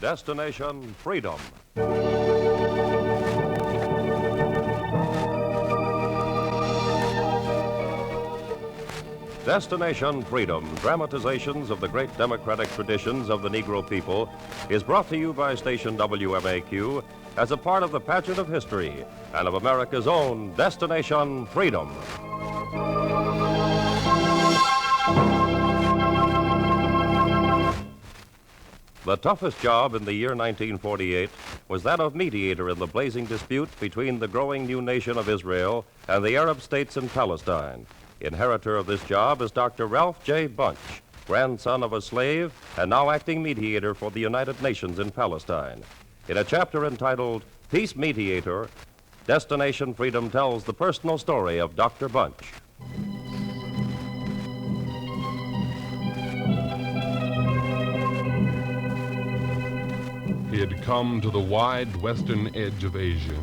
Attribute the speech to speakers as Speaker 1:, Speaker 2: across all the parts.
Speaker 1: Destination Freedom. Destination Freedom, dramatizations of the great democratic traditions of the Negro people, is brought to you by station WMAQ as a part of the pageant of history and of America's own Destination Freedom. The toughest job in the year 1948 was that of mediator in the blazing dispute between the growing new nation of Israel and the Arab states in Palestine. Inheritor of this job is Dr. Ralph J. Bunche, grandson of a slave and now acting mediator for the United Nations in Palestine. In a chapter entitled Peace Mediator, Destination Freedom tells the personal story of Dr. Bunche.
Speaker 2: He had come to the wide western edge of Asia,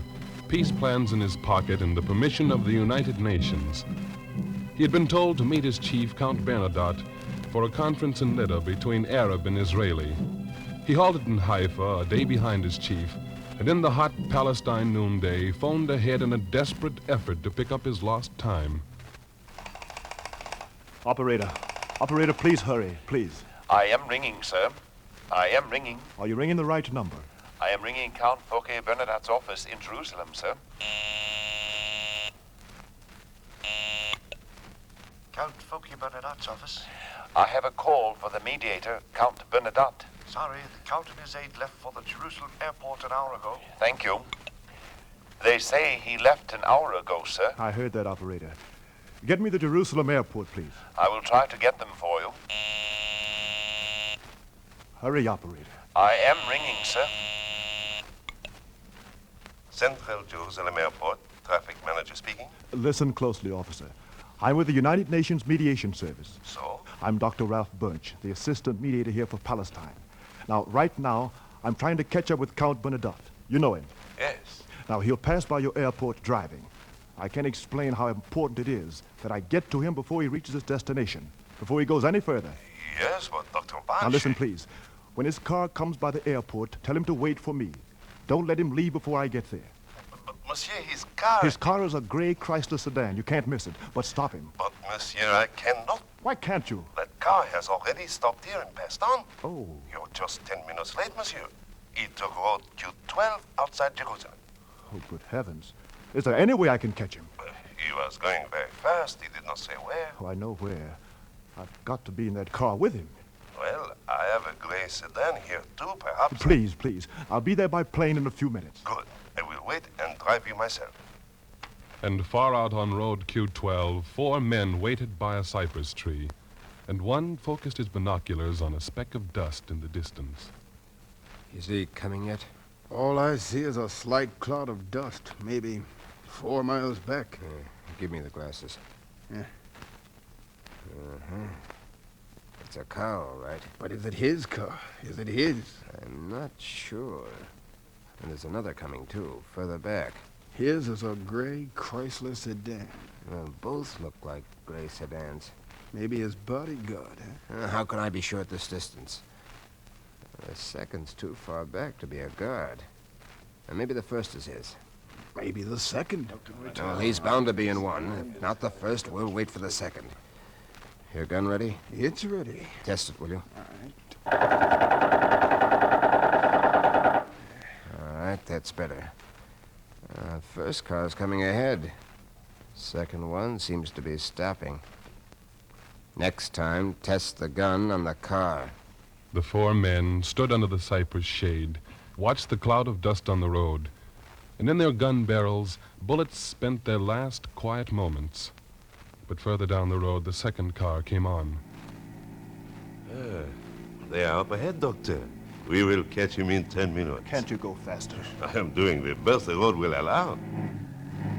Speaker 2: peace plans in his pocket and the permission of the United Nations. He had been told to meet his chief, Count Bernadotte, for a conference in Lydda between Arab and Israeli. He halted in Haifa a day behind his chief, and in the hot Palestine noonday phoned ahead in a desperate effort to pick up his lost time.
Speaker 3: Operator, please hurry, please.
Speaker 4: I am ringing, sir. I am ringing.
Speaker 3: Are you ringing the right number?
Speaker 4: I am ringing Count Fouque Bernadotte's office in Jerusalem, sir.
Speaker 5: Count Fouque Bernadotte's office?
Speaker 4: I have a call for the mediator, Count Bernadotte.
Speaker 5: Sorry, the Count and his aide left for the Jerusalem airport an hour ago.
Speaker 4: Thank you. They say he left an hour ago, sir.
Speaker 3: I heard that, operator. Get me the Jerusalem airport, please.
Speaker 4: I will try to get them for you.
Speaker 3: Hurry, operator.
Speaker 4: I am ringing, sir.
Speaker 5: Central Jerusalem Airport, traffic manager speaking.
Speaker 3: Listen closely, officer. I'm with the United Nations Mediation Service.
Speaker 5: So?
Speaker 3: I'm Dr. Ralph Bunche, the assistant mediator here for Palestine. Now, right now, I'm trying to catch up with Count Bernadotte. You know him.
Speaker 5: Yes.
Speaker 3: Now, he'll pass by your airport driving. I can't explain how important it is that I get to him before he reaches his destination, before he goes any further.
Speaker 5: Yes, but Dr. Bunche...
Speaker 3: Now, listen, please. When his car comes by the airport, tell him to wait for me. Don't let him leave before I get there.
Speaker 5: But monsieur, his car...
Speaker 3: His car is a gray Chrysler sedan. You can't miss it. But stop him.
Speaker 5: But, monsieur, I cannot.
Speaker 3: Why can't you?
Speaker 5: That car has already stopped here and passed on.
Speaker 3: Oh.
Speaker 5: You're just 10 minutes late, monsieur. He took road Q12 outside Jerusalem.
Speaker 3: Oh, good heavens. Is there any way I can catch him?
Speaker 5: He was going very fast. He did not say where.
Speaker 3: Oh, I know where. I've got to be in that car with him.
Speaker 5: Well, I have a gray sedan here, too, perhaps.
Speaker 3: Please. I'll be there by plane in a few minutes.
Speaker 5: Good. I will wait and drive you myself.
Speaker 2: And far out on road Q12, 4 men waited by a cypress tree, and one focused his binoculars on a speck of dust in the distance.
Speaker 6: Is he coming yet?
Speaker 7: All I see is a slight cloud of dust, maybe 4 miles back.
Speaker 6: Give me the glasses.
Speaker 7: Yeah.
Speaker 6: It's a car, all right.
Speaker 7: But is it his car? Is it his?
Speaker 6: I'm not sure. And there's another coming, too, further back.
Speaker 7: His is a gray Chrysler sedan.
Speaker 6: Well, both look like gray sedans.
Speaker 7: Maybe his bodyguard, huh?
Speaker 6: How can I be sure at this distance? The second's too far back to be a guard. And maybe the first is his.
Speaker 7: Maybe the second.
Speaker 6: Well, he's bound to be in one. If not the first, we'll wait for the second. Your gun ready?
Speaker 7: It's ready.
Speaker 6: Test it, will you?
Speaker 7: All right.
Speaker 6: All right, that's better. First car's coming ahead. Second one seems to be stopping. Next time, test the gun on the car.
Speaker 2: The 4 men stood under the cypress shade, watched the cloud of dust on the road, and in their gun barrels, bullets spent their last quiet moments. But further down the road, the second car came on.
Speaker 8: They are up ahead, Doctor. We will catch him in 10 minutes.
Speaker 3: Can't you go faster?
Speaker 8: I am doing the best the road will allow.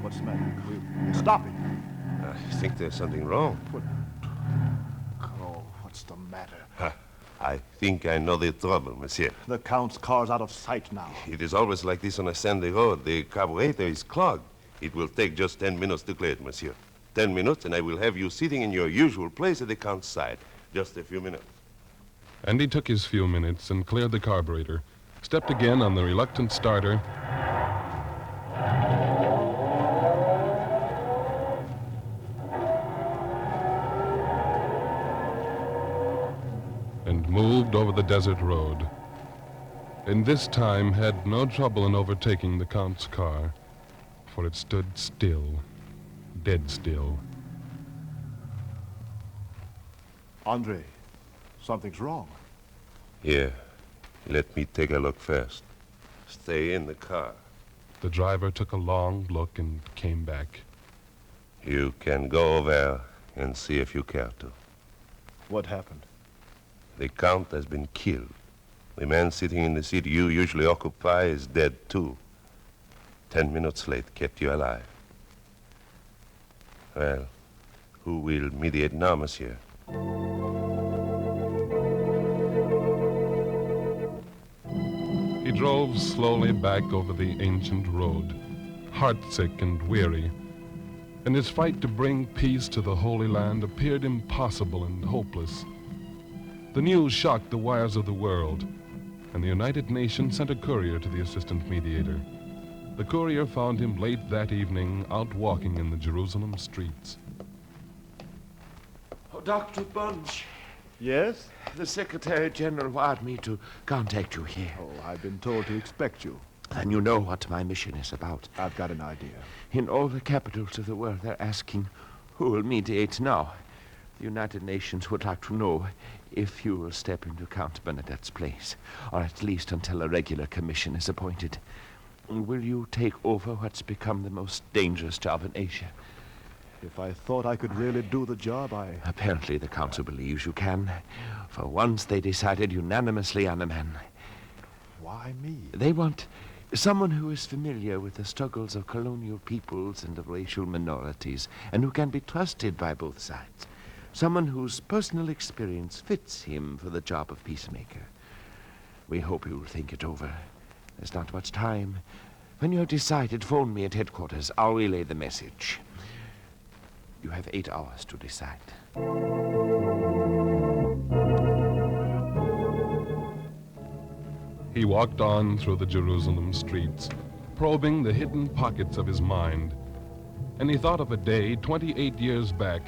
Speaker 3: What's the matter? Stop it.
Speaker 8: I think there's something wrong.
Speaker 3: Oh, what's the matter?
Speaker 8: I think I know the trouble, monsieur.
Speaker 3: The Count's car's out of sight now.
Speaker 8: It is always like this on a sandy road. The carburetor is clogged. It will take just 10 minutes to clear it, monsieur. 10 minutes, and I will have you sitting in your usual place at the Count's side. Just a few minutes.
Speaker 2: And he took his few minutes and cleared the carburetor, stepped again on the reluctant starter, and moved over the desert road. And this time had no trouble in overtaking the Count's car, for it stood still, dead still.
Speaker 3: Andre, something's wrong.
Speaker 8: Here, let me take a look first. Stay in the car.
Speaker 2: The driver took a long look and came back.
Speaker 8: You can go over and see if you care to.
Speaker 3: What happened?
Speaker 8: The Count has been killed. The man sitting in the seat you usually occupy is dead, too. 10 minutes late kept you alive. Well, who will mediate now, monsieur?
Speaker 2: He drove slowly back over the ancient road, heartsick and weary, and his fight to bring peace to the Holy Land appeared impossible and hopeless. The news shocked the wires of the world, and the United Nations sent a courier to the assistant mediator. The courier found him late that evening out walking in the Jerusalem streets.
Speaker 4: Oh, Dr. Bunche,
Speaker 3: Yes?
Speaker 4: the Secretary General wired me to contact you here.
Speaker 3: Oh, I've been told to expect you.
Speaker 4: Then you know what my mission is about.
Speaker 3: I've got an idea.
Speaker 4: In all the capitals of the world, they're asking who will mediate now. The United Nations would like to know if you will step into Count Bernadette's place, or at least until a regular commission is appointed. Will you take over what's become the most dangerous job in Asia?
Speaker 3: If I thought I could really do the job,
Speaker 4: Apparently the Council believes you can. For once they decided unanimously on a man.
Speaker 3: Why me?
Speaker 4: They want someone who is familiar with the struggles of colonial peoples and of racial minorities, and who can be trusted by both sides. Someone whose personal experience fits him for the job of peacemaker. We hope you'll think it over. There's not much time. When you have decided, phone me at headquarters. I'll relay the message. You have 8 hours to decide.
Speaker 2: He walked on through the Jerusalem streets, probing the hidden pockets of his mind. And he thought of a day 28 years back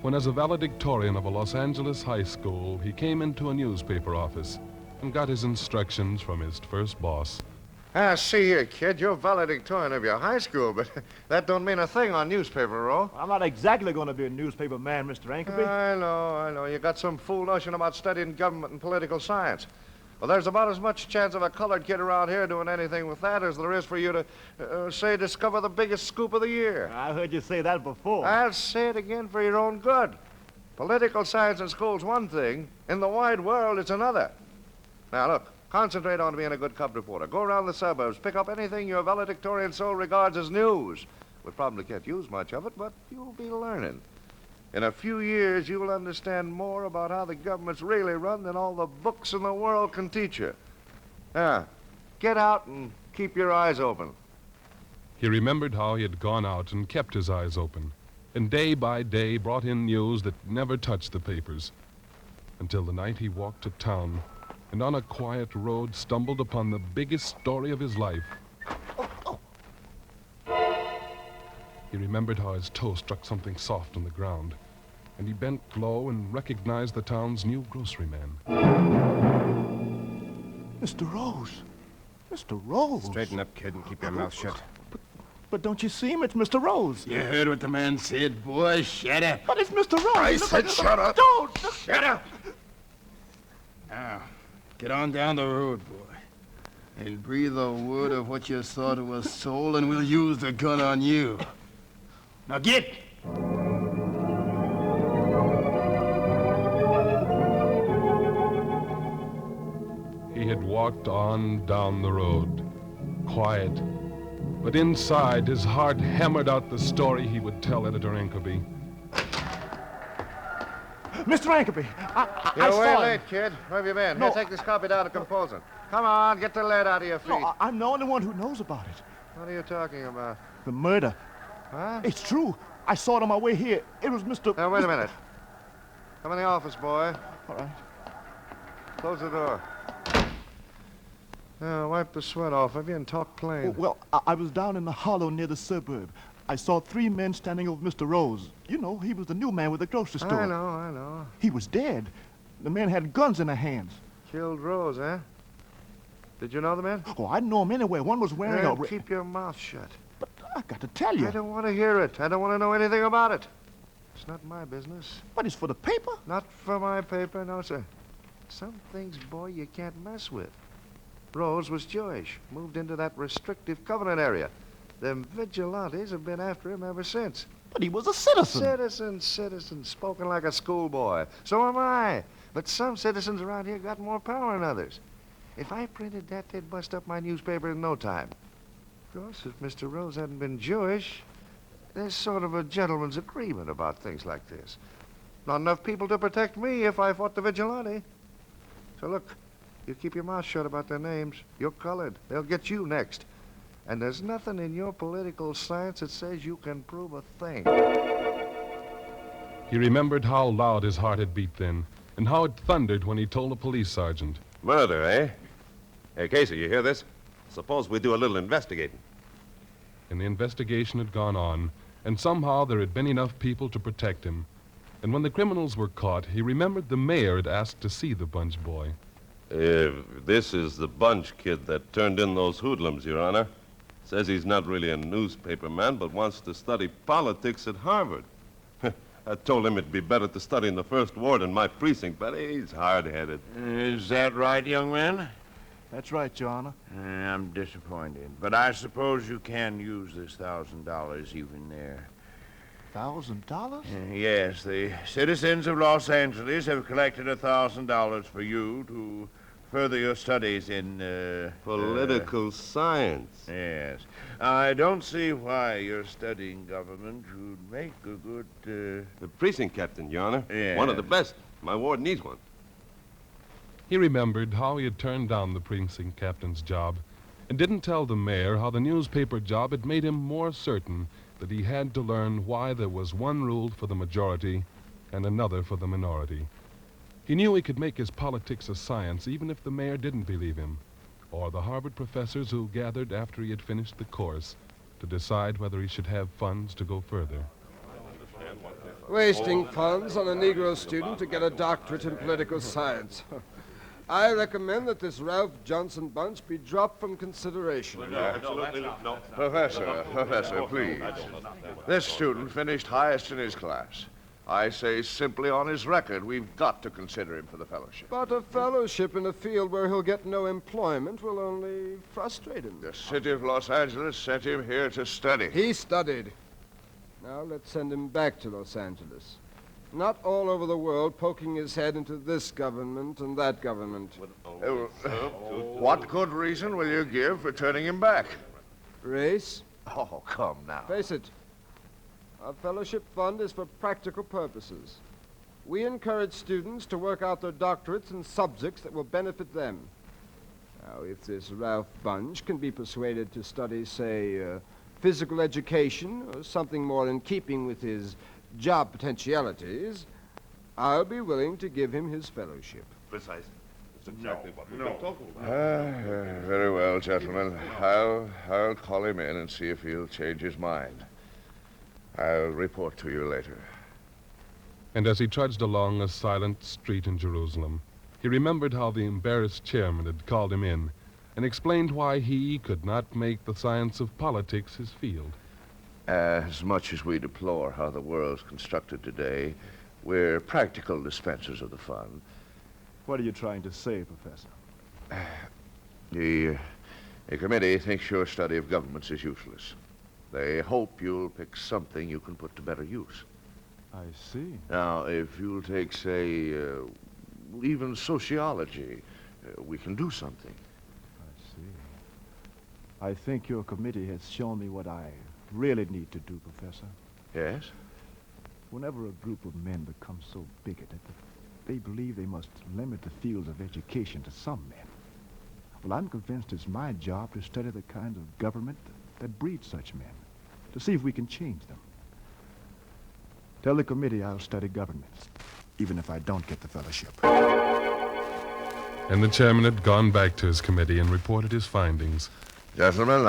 Speaker 2: when, as a valedictorian of a Los Angeles high school, he came into a newspaper office and got his instructions from his first boss.
Speaker 9: See here, kid, you're valedictorian of your high school, but that don't mean a thing on newspaper roll.
Speaker 3: I'm not exactly going to be a newspaper man, Mr. Ankerby.
Speaker 9: I know. You got some fool notion about studying government and political science. Well, there's about as much chance of a colored kid around here doing anything with that as there is for you to, say, discover the biggest scoop of the year.
Speaker 3: I heard you say that before.
Speaker 9: I'll say it again for your own good. Political science in school's one thing. In the wide world, it's another. Now, look. Concentrate on being a good cub reporter. Go around the suburbs, pick up anything your valedictorian soul regards as news. We probably can't use much of it, but you'll be learning. In a few years, you'll understand more about how the government's really run than all the books in the world can teach you. Now, get out and keep your eyes open.
Speaker 2: He remembered how he had gone out and kept his eyes open, and day by day brought in news that never touched the papers, until the night he walked to town and on a quiet road stumbled upon the biggest story of his life. He remembered how his toe struck something soft on the ground, and he bent low and recognized the town's new grocery man.
Speaker 3: Mr. Rose. Mr. Rose.
Speaker 6: Straighten up, kid, and keep your mouth shut.
Speaker 3: But don't you see him? It's Mr. Rose.
Speaker 7: You heard what the man said, boy. Shut up.
Speaker 3: But it's Mr. Rose.
Speaker 7: I said shut up.
Speaker 3: Don't.
Speaker 7: Shut up. Now, get on down the road, boy, and breathe a word of what you saw to a soul, and we'll use the gun on you. Now get!
Speaker 2: He had walked on down the road, quiet, but inside his heart hammered out the story he would tell Editor Ankerby.
Speaker 3: Mr. Ankerby, I
Speaker 9: You're
Speaker 3: saw
Speaker 9: way
Speaker 3: him.
Speaker 9: late, kid. Where have you been?
Speaker 3: No.
Speaker 9: Here, take this copy down to composing. Come on, get the lead out of your feet.
Speaker 3: No, I'm the only one who knows about it.
Speaker 9: What are you talking about?
Speaker 3: The murder.
Speaker 9: Huh?
Speaker 3: It's true. I saw it on my way here. It was Mr.
Speaker 9: Now, wait a minute. Come in the office, boy.
Speaker 3: All right.
Speaker 9: Close the door. Wipe the sweat off of you and talk plain.
Speaker 3: Oh, well, I was down in the hollow near the suburb. I saw 3 men standing over Mr. Rose. You know, he was the new man with the grocery store.
Speaker 9: I know.
Speaker 3: He was dead. The men had guns in their hands.
Speaker 9: Killed Rose, eh? Did you know the men?
Speaker 3: Oh, I know him anyway. One was wearing a...
Speaker 9: Keep your mouth shut.
Speaker 3: But I got to tell you.
Speaker 9: I don't want to hear it. I don't want to know anything about it. It's not my business.
Speaker 3: But it's for the paper.
Speaker 9: Not for my paper, no, sir. Some things, boy, you can't mess with. Rose was Jewish, moved into that restrictive covenant area. Them vigilantes have been after him ever since.
Speaker 3: But he was a citizen.
Speaker 9: Citizen, spoken like a schoolboy. So am I. But some citizens around here got more power than others. If I printed that, they'd bust up my newspaper in no time. Of course, if Mr. Rose hadn't been Jewish, there's sort of a gentleman's agreement about things like this. Not enough people to protect me if I fought the vigilante. So look, you keep your mouth shut about their names. You're colored. They'll get you next. And there's nothing in your political science that says you can prove a thing.
Speaker 2: He remembered how loud his heart had beat then, and how it thundered when he told a police sergeant.
Speaker 8: Murder, eh? Hey, Casey, you hear this? Suppose we do a little investigating.
Speaker 2: And the investigation had gone on, and somehow there had been enough people to protect him. And when the criminals were caught, he remembered the mayor had asked to see the Bunche boy.
Speaker 8: This is the Bunche kid that turned in those hoodlums, Your Honor. Says he's not really a newspaper man, but wants to study politics at Harvard. I told him it'd be better to study in the first ward in my precinct, but he's hard-headed.
Speaker 10: Is that right, young man?
Speaker 3: That's right, Your Honor.
Speaker 10: I'm disappointed, but I suppose you can use this $1,000 even there.
Speaker 3: $1,000?
Speaker 10: Yes, the citizens of Los Angeles have collected $1,000 for you to further your studies in,
Speaker 8: Political science.
Speaker 10: Yes. I don't see why your studying government would make a good,
Speaker 8: The precinct captain, Your Honor.
Speaker 10: Yes.
Speaker 8: One of the best. My ward needs one.
Speaker 2: He remembered how he had turned down the precinct captain's job and didn't tell the mayor how the newspaper job had made him more certain that he had to learn why there was one rule for the majority and another for the minority. He knew he could make his politics a science even if the mayor didn't believe him, or the Harvard professors who gathered after he had finished the course to decide whether he should have funds to go further.
Speaker 11: Wasting funds on a Negro student to get a doctorate in political science. I recommend that this Ralph Johnson Bunche be dropped from consideration.
Speaker 8: Absolutely no.
Speaker 9: Professor, please. This student finished highest in his class. I say simply on his record, we've got to consider him for the fellowship.
Speaker 11: But a fellowship in a field where he'll get no employment will only frustrate him.
Speaker 9: The city of Los Angeles sent him here to study.
Speaker 11: He studied. Now let's send him back to Los Angeles. Not all over the world poking his head into this government and that government.
Speaker 9: What good reason will you give for turning him back?
Speaker 11: Race?
Speaker 9: Oh, come now.
Speaker 11: Face it. Our fellowship fund is for practical purposes. We encourage students to work out their doctorates in subjects that will benefit them. Now, if this Ralph Bunche can be persuaded to study, say, physical education or something more in keeping with his job potentialities, I'll be willing to give him his fellowship.
Speaker 8: Precisely. That's exactly what we've been talking about.
Speaker 9: Very well, gentlemen. I'll call him in and see if he'll change his mind. I'll report to you later.
Speaker 2: And as he trudged along a silent street in Jerusalem, he remembered how the embarrassed chairman had called him in and explained why he could not make the science of politics his field.
Speaker 9: As much as we deplore how the world's constructed today, we're practical dispensers of the fun.
Speaker 3: What are you trying to say, Professor?
Speaker 9: The committee thinks your study of governments is useless. They hope you'll pick something you can put to better use.
Speaker 3: I see.
Speaker 9: Now, if you'll take, say, even sociology, we can do something.
Speaker 3: I see. I think your committee has shown me what I really need to do, Professor.
Speaker 9: Yes?
Speaker 3: Whenever a group of men becomes so bigoted that they believe they must limit the fields of education to some men, well, I'm convinced it's my job to study the kind of government that breeds such men, to see if we can change them. Tell the committee I'll study governments, even if I don't get the fellowship.
Speaker 2: And the chairman had gone back to his committee and reported his findings.
Speaker 5: Gentlemen,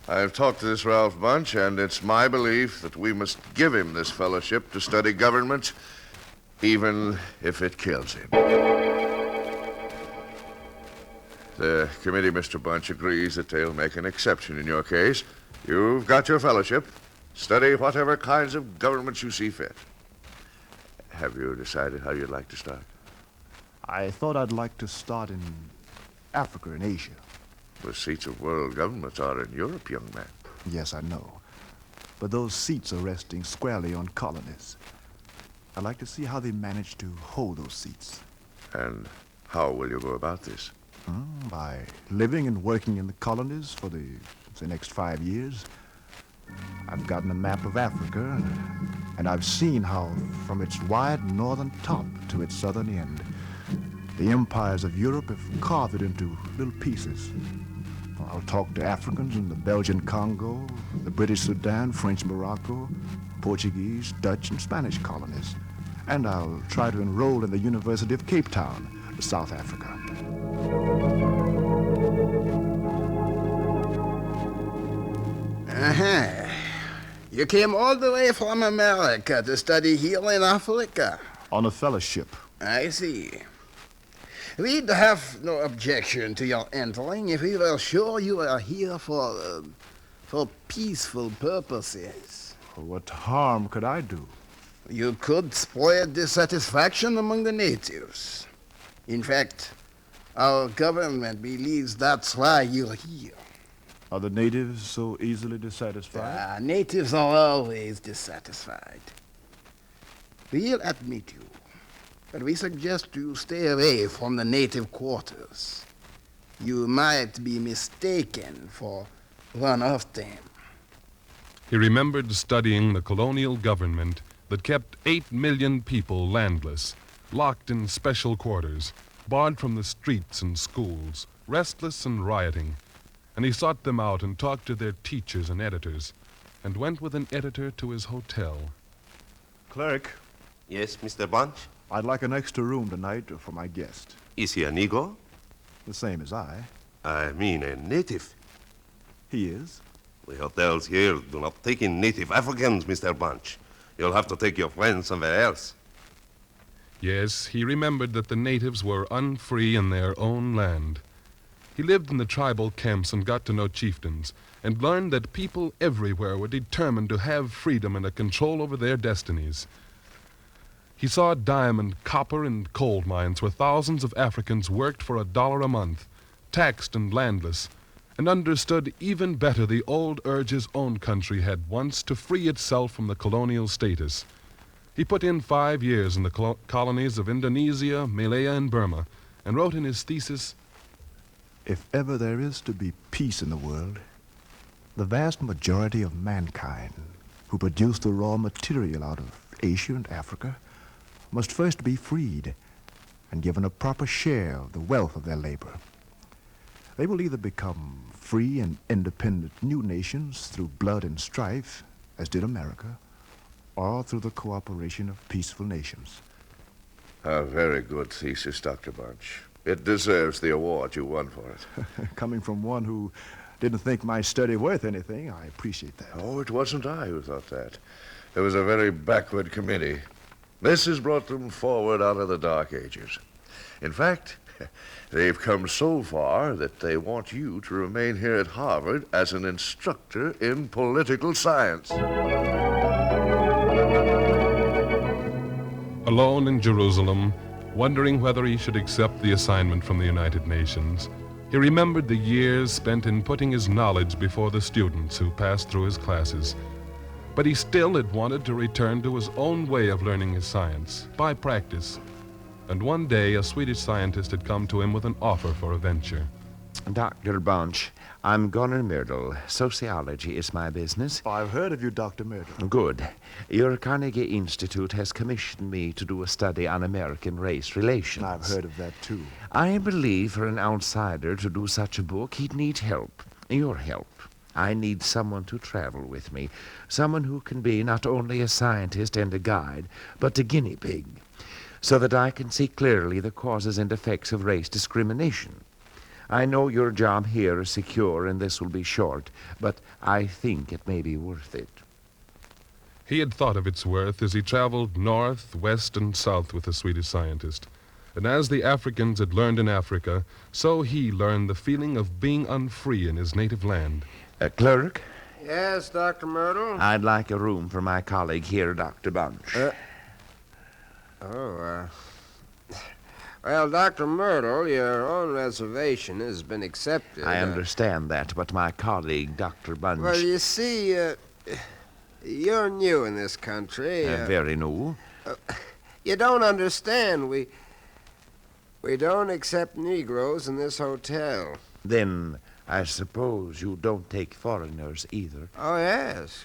Speaker 5: I've talked to this Ralph Bunche, and it's my belief that we must give him this fellowship to study government, even if it kills him. The committee, Mr. Bunche, agrees that they'll make an exception in your case. You've got your fellowship. Study whatever kinds of governments you see fit. Have you decided how you'd like to start?
Speaker 3: I thought I'd like to start in Africa and Asia.
Speaker 5: The seats of world governments are in Europe, young man.
Speaker 3: Yes, I know. But those seats are resting squarely on colonies. I'd like to see how they manage to hold those seats.
Speaker 5: And how will you go about this?
Speaker 3: By living and working in the colonies for the next 5 years. I've gotten a map of Africa, and I've seen how, from its wide northern top to its southern end, the empires of Europe have carved it into little pieces. I'll talk to Africans in the Belgian Congo, the British Sudan, French Morocco, Portuguese, Dutch, and Spanish colonies. And I'll try to enroll in the University of Cape Town, South Africa.
Speaker 7: Uh-huh. You came all the way from America to study here in Africa?
Speaker 3: On a fellowship.
Speaker 7: I see. We'd have no objection to your entering if we were sure you were here for peaceful purposes.
Speaker 3: What harm could I do?
Speaker 7: You could spread dissatisfaction among the natives. In fact, our government believes that's why you're here.
Speaker 3: Are the natives so easily dissatisfied?
Speaker 7: Natives are always dissatisfied. We'll admit you, but we suggest you stay away from the native quarters. You might be mistaken for one of them.
Speaker 2: He remembered studying the colonial government that kept 8 million people landless, locked in special quarters, barred from the streets and schools, restless and rioting. And he sought them out and talked to their teachers and editors, and went with an editor to his hotel.
Speaker 3: Clerk.
Speaker 8: Yes, Mr. Bunche?
Speaker 3: I'd like an extra room tonight for my guest.
Speaker 8: Is he a Negro?
Speaker 3: The same as I.
Speaker 8: I mean a native.
Speaker 3: He is?
Speaker 8: The hotels here do not take in native Africans, Mr. Bunche. You'll have to take your friends somewhere else.
Speaker 2: Yes, he remembered that the natives were unfree in their own land. He lived in the tribal camps and got to know chieftains, and learned that people everywhere were determined to have freedom and a control over their destinies. He saw diamond, copper, and coal mines where thousands of Africans worked for $1 a month, taxed and landless, and understood even better the old urge his own country had once to free itself from the colonial status. He put in 5 years in the colonies of Indonesia, Malaya, and Burma, and wrote in his thesis,
Speaker 3: "If ever there is to be peace in the world, the vast majority of mankind who produce the raw material out of Asia and Africa must first be freed and given a proper share of the wealth of their labor. They will either become free and independent new nations through blood and strife, as did America, or through the cooperation of peaceful nations."
Speaker 5: A very good thesis, Dr. Bunche. It deserves the award you won for it.
Speaker 3: Coming from one who didn't think my study worth anything, I appreciate that.
Speaker 5: Oh, it wasn't I who thought that. It was a very backward committee. This has brought them forward out of the Dark Ages. In fact, they've come so far that they want you to remain here at Harvard as an instructor in political science.
Speaker 2: Alone in Jerusalem, wondering whether he should accept the assignment from the United Nations, he remembered the years spent in putting his knowledge before the students who passed through his classes. But he still had wanted to return to his own way of learning his science, by practice. And one day, a Swedish scientist had come to him with an offer for a venture.
Speaker 4: Dr. Bunche, I'm Gunnar Myrdal. Sociology is my business.
Speaker 3: I've heard of you, Dr. Myrdal.
Speaker 4: Good. Your Carnegie Institute has commissioned me to do a study on American race relations.
Speaker 3: I've heard of that, too.
Speaker 4: I believe for an outsider to do such a book, he'd need help. Your help. I need someone to travel with me. Someone who can be not only a scientist and a guide, but a guinea pig. so that I can see clearly the causes and effects of race discrimination. I know your job here is secure and this will be short, but I think it may be worth it.
Speaker 2: He had thought of its worth as he traveled north, west, and south with the Swedish scientist. And as the Africans had learned in Africa, so he learned the feeling of being unfree in his native land.
Speaker 4: Clerk?
Speaker 6: Yes, Dr. Myrtle?
Speaker 4: I'd like a room for my colleague here, Dr. Bunche.
Speaker 6: Well, Dr. Myrtle, your own reservation has been accepted.
Speaker 4: I understand that, but my colleague, Dr. Bunche...
Speaker 6: Well, you see, you're new in this country.
Speaker 4: Very new.
Speaker 6: You don't understand. We don't accept Negroes in this hotel.
Speaker 4: Then I suppose you don't take foreigners either.
Speaker 6: Oh, yes.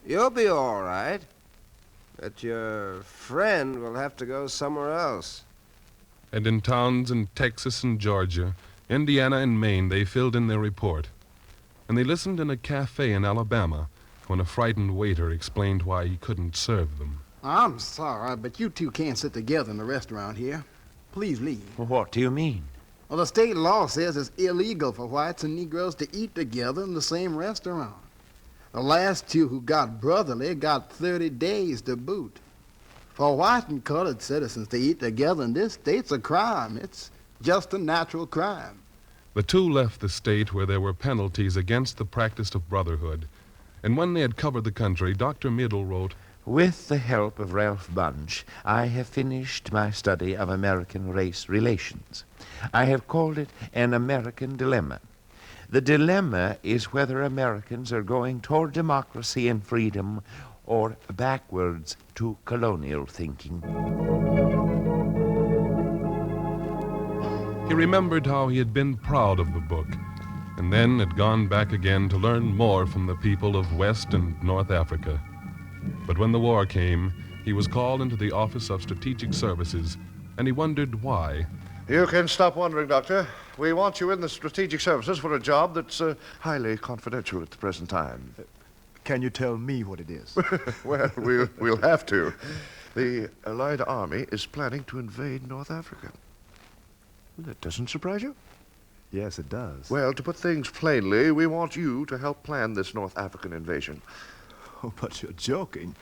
Speaker 6: You'll be all right. But your friend will have to go somewhere else.
Speaker 2: And in towns in Texas and Georgia, Indiana and Maine, they filled in their report. And they listened in a cafe in Alabama when a frightened waiter explained why he couldn't serve them.
Speaker 7: I'm sorry, but you two can't sit together in the restaurant here. Please leave.
Speaker 4: What do you mean?
Speaker 7: Well, the state law says it's illegal for whites and Negroes to eat together in the same restaurant. The last two who got brotherly got 30 days to boot. For white and colored citizens to eat together in this state's a crime. It's just a natural crime.
Speaker 2: The two left the state where there were penalties against the practice of brotherhood. And when they had covered the country, Dr. Middle wrote,
Speaker 4: With the help of Ralph Bunche, I have finished my study of American race relations. I have called it an American dilemma. The dilemma is whether Americans are going toward democracy and freedom or backwards to colonial thinking.
Speaker 2: He remembered how he had been proud of the book, and then had gone back again to learn more from the people of West and North Africa. But when the war came, he was called into the Office of Strategic Services, and he wondered why.
Speaker 9: You can stop wondering, Doctor. We want you in the Strategic Services for a job that's highly confidential at the present time.
Speaker 3: Can you tell me what it is?
Speaker 9: Well, we'll have to. The Allied Army is planning to invade North Africa. That doesn't surprise you?
Speaker 3: Yes, it does.
Speaker 9: Well, to put things plainly, we want you to help plan this North African invasion.
Speaker 3: Oh, but you're joking.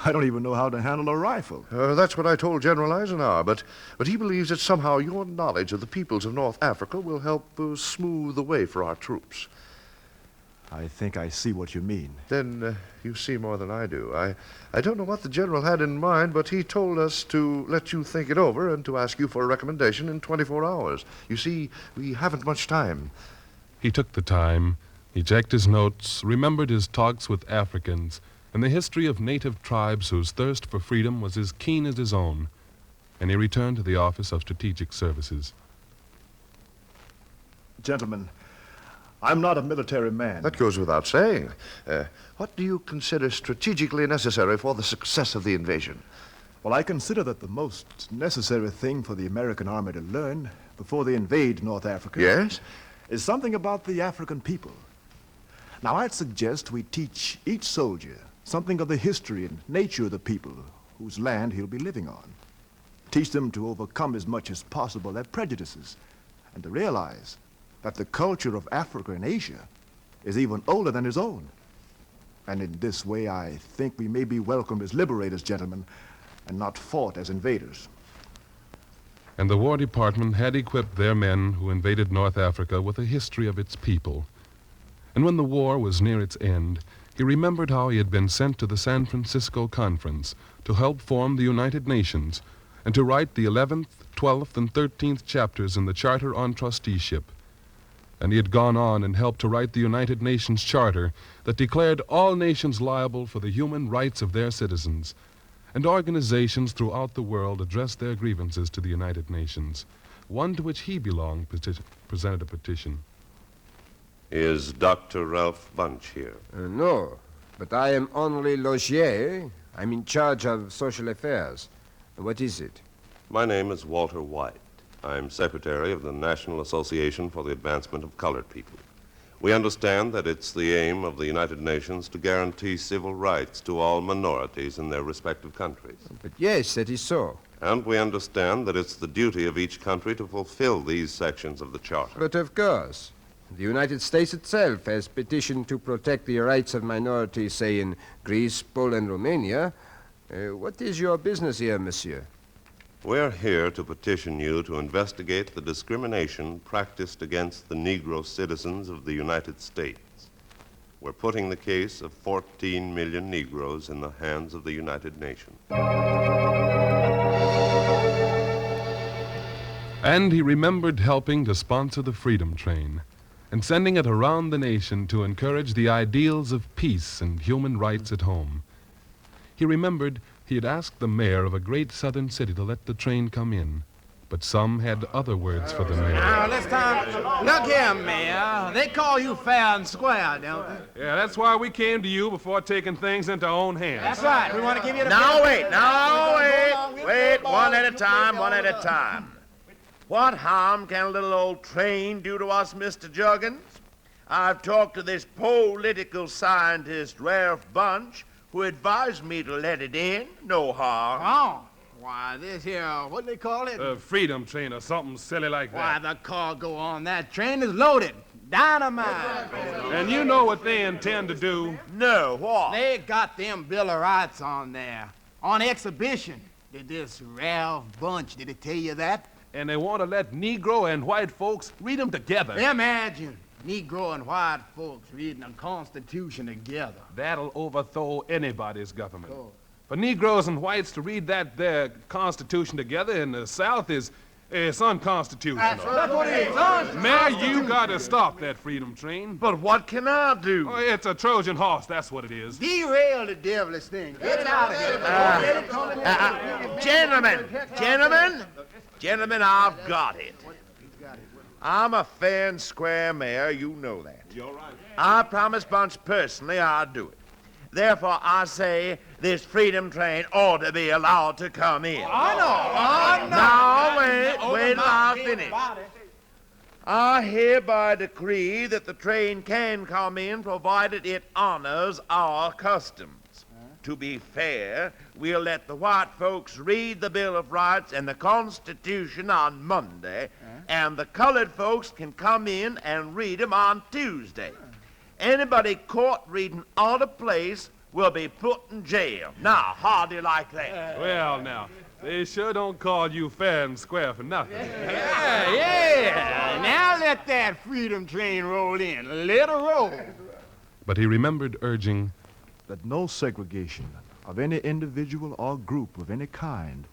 Speaker 3: I don't even know how to handle a rifle.
Speaker 9: That's what I told General Eisenhower, but he believes that somehow your knowledge of the peoples of North Africa will help smooth the way for our troops.
Speaker 3: I think I see what you mean.
Speaker 9: Then you see more than I do. I don't know what the general had in mind, but he told us to let you think it over and to ask you for a recommendation in 24 hours. You see, we haven't much time.
Speaker 2: He took the time, he checked his notes, remembered his talks with Africans, and the history of native tribes whose thirst for freedom was as keen as his own, and he returned to the Office of Strategic Services.
Speaker 3: Gentlemen, I'm not a military man.
Speaker 9: That goes without saying. What do you consider strategically necessary for the success of the invasion?
Speaker 3: Well, I consider that the most necessary thing for the American army to learn before they invade North Africa...
Speaker 9: Yes?
Speaker 3: ...is something about the African people. Now, I'd suggest we teach each soldier something of the history and nature of the people whose land he'll be living on. Teach them to overcome as much as possible their prejudices and to realize that the culture of Africa and Asia is even older than his own. And in this way, I think we may be welcomed as liberators, gentlemen, and not fought as invaders.
Speaker 2: And the War Department had equipped their men who invaded North Africa with a history of its people. And when the war was near its end, he remembered how he had been sent to the San Francisco Conference to help form the United Nations and to write the 11th, 12th, and 13th chapters in the Charter on Trusteeship. And he had gone on and helped to write the United Nations Charter that declared all nations liable for the human rights of their citizens, and organizations throughout the world addressed their grievances to the United Nations. One to which he belonged presented a petition.
Speaker 8: Is Dr. Ralph Bunche here?
Speaker 6: No, but I am only Logier. I'm in charge of social affairs. What is it?
Speaker 8: My name is Walter White. I'm secretary of the National Association for the Advancement of Colored People. We understand that it's the aim of the United Nations to guarantee civil rights to all minorities in their respective countries.
Speaker 6: But yes, that is so.
Speaker 8: And we understand that it's the duty of each country to fulfill these sections of the Charter.
Speaker 6: But of course, the United States itself has petitioned to protect the rights of minorities, say, in Greece, Poland, Romania. What is your business here, monsieur?
Speaker 8: We're here to petition you to investigate the discrimination practiced against the Negro citizens of the United States. We're putting the case of 14 million Negroes in the hands of the United Nations.
Speaker 2: And he remembered helping to sponsor the Freedom Train and sending it around the nation to encourage the ideals of peace and human rights at home. He remembered he had asked the mayor of a great southern city to let the train come in, but some had other words for the mayor.
Speaker 7: Now, this time, look here, Mayor. They call you fair and square, don't they?
Speaker 2: Yeah, that's why we came to you before taking things into our own hands.
Speaker 7: That's right. We want to give you the...
Speaker 10: Wait, one at a time. What harm can a little old train do to us, Mr. Juggins? I've talked to this political scientist, Ralph Bunche, who advised me to let it in. No harm.
Speaker 7: Oh, why, this here, what do they call it?
Speaker 2: Freedom Train or something silly like that.
Speaker 7: Why, the cargo on that train is loaded. Dynamite.
Speaker 2: And you know what they intend to do?
Speaker 10: No, what?
Speaker 7: They got them Bill of Rights on there. On exhibition. Did this Ralph Bunche, did he tell you that?
Speaker 2: And they want to let Negro and white folks read them together.
Speaker 7: Imagine Negro and white folks reading the Constitution together.
Speaker 2: That'll overthrow anybody's government.
Speaker 7: Cool.
Speaker 2: For Negroes and whites to read their Constitution together in the South is unconstitutional.
Speaker 7: That's what it is.
Speaker 2: Mayor, you gotta stop that Freedom Train.
Speaker 10: But what can I do?
Speaker 2: Oh, it's a Trojan horse, that's what it is.
Speaker 7: Derail the devilish thing. Get it out of here.
Speaker 10: Gentlemen, I've got it. I'm a fair and square mayor, you know that.
Speaker 2: You're right.
Speaker 10: I promised Bunche personally I'd do it. Therefore, I say this Freedom Train ought to be allowed to come in.
Speaker 7: I know.
Speaker 10: Now, wait till I finish. I hereby decree that the train can come in provided it honors our customs. To be fair, we'll let the white folks read the Bill of Rights and the Constitution on Monday, and the colored folks can come in and read them on Tuesday. Anybody caught reading out of place will be put in jail. Now, how do you like that?
Speaker 2: Well, now, they sure don't call you fair and square for nothing.
Speaker 7: Yeah. Now let that Freedom Train roll in. Let her roll.
Speaker 2: But he remembered urging,
Speaker 3: that no segregation of any individual or group of any kind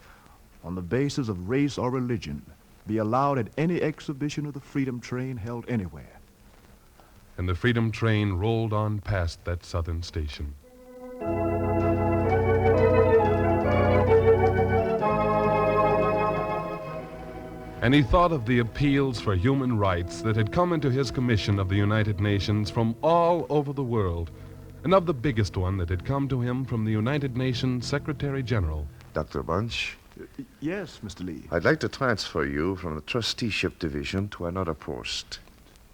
Speaker 3: on the basis of race or religion be allowed at any exhibition of the Freedom Train held anywhere.
Speaker 2: and the Freedom Train rolled on past that southern station. And he thought of the appeals for human rights that had come into his commission of the United Nations from all over the world, and of the biggest one that had come to him from the United Nations Secretary General.
Speaker 5: Dr. Bunche,
Speaker 3: Yes, Mr. Lee.
Speaker 5: I'd like to transfer you from the trusteeship division to another post.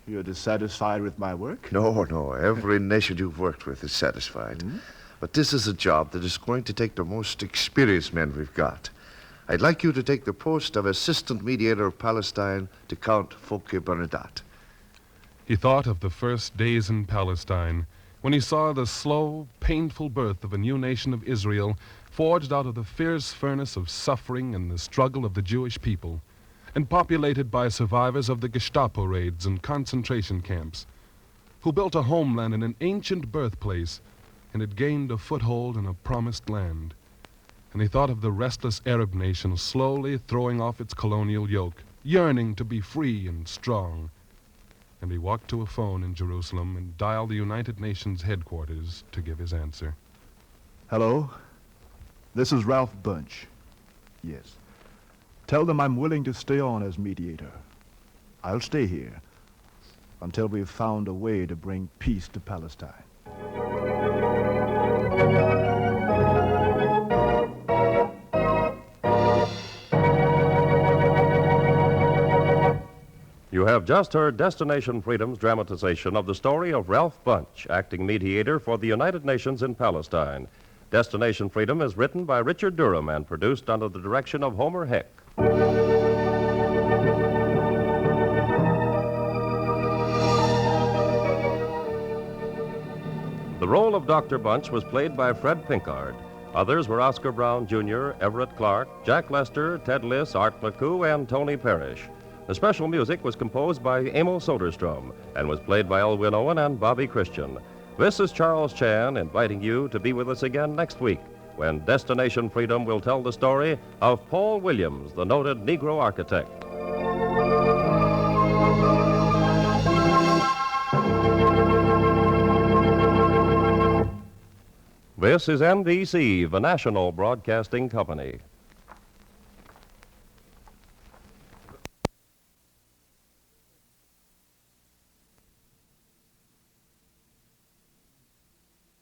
Speaker 3: You're dissatisfied with my work?
Speaker 5: No. Every nation you've worked with is satisfied.
Speaker 3: Mm-hmm.
Speaker 5: But this is a job that is going to take the most experienced men we've got. I'd like you to take the post of Assistant Mediator of Palestine to Count Fouquet Bernadotte.
Speaker 2: He thought of the first days in Palestine, when he saw the slow, painful birth of a new nation of Israel forged out of the fierce furnace of suffering and the struggle of the Jewish people, and populated by survivors of the Gestapo raids and concentration camps, who built a homeland in an ancient birthplace and had gained a foothold in a promised land. And he thought of the restless Arab nation slowly throwing off its colonial yoke, yearning to be free and strong. And he walked to a phone in Jerusalem and dialed the United Nations headquarters to give his answer.
Speaker 3: Hello? This is Ralph Bunche. Yes. Tell them I'm willing to stay on as mediator. I'll stay here until we've found a way to bring peace to Palestine.
Speaker 1: You have just heard Destination Freedom's dramatization of the story of Ralph Bunche, acting mediator for the United Nations in Palestine. Destination Freedom is written by Richard Durham and produced under the direction of Homer Heck. The role of Dr. Bunche was played by Fred Pinkard. Others were Oscar Brown Jr., Everett Clark, Jack Lester, Ted Liss, Art McCoo, and Tony Parrish. The special music was composed by Emil Soderstrom and was played by Elwyn Owen and Bobby Christian. This is Charles Chan inviting you to be with us again next week when Destination Freedom will tell the story of Paul Williams, the noted Negro architect. This is NBC, the national broadcasting company.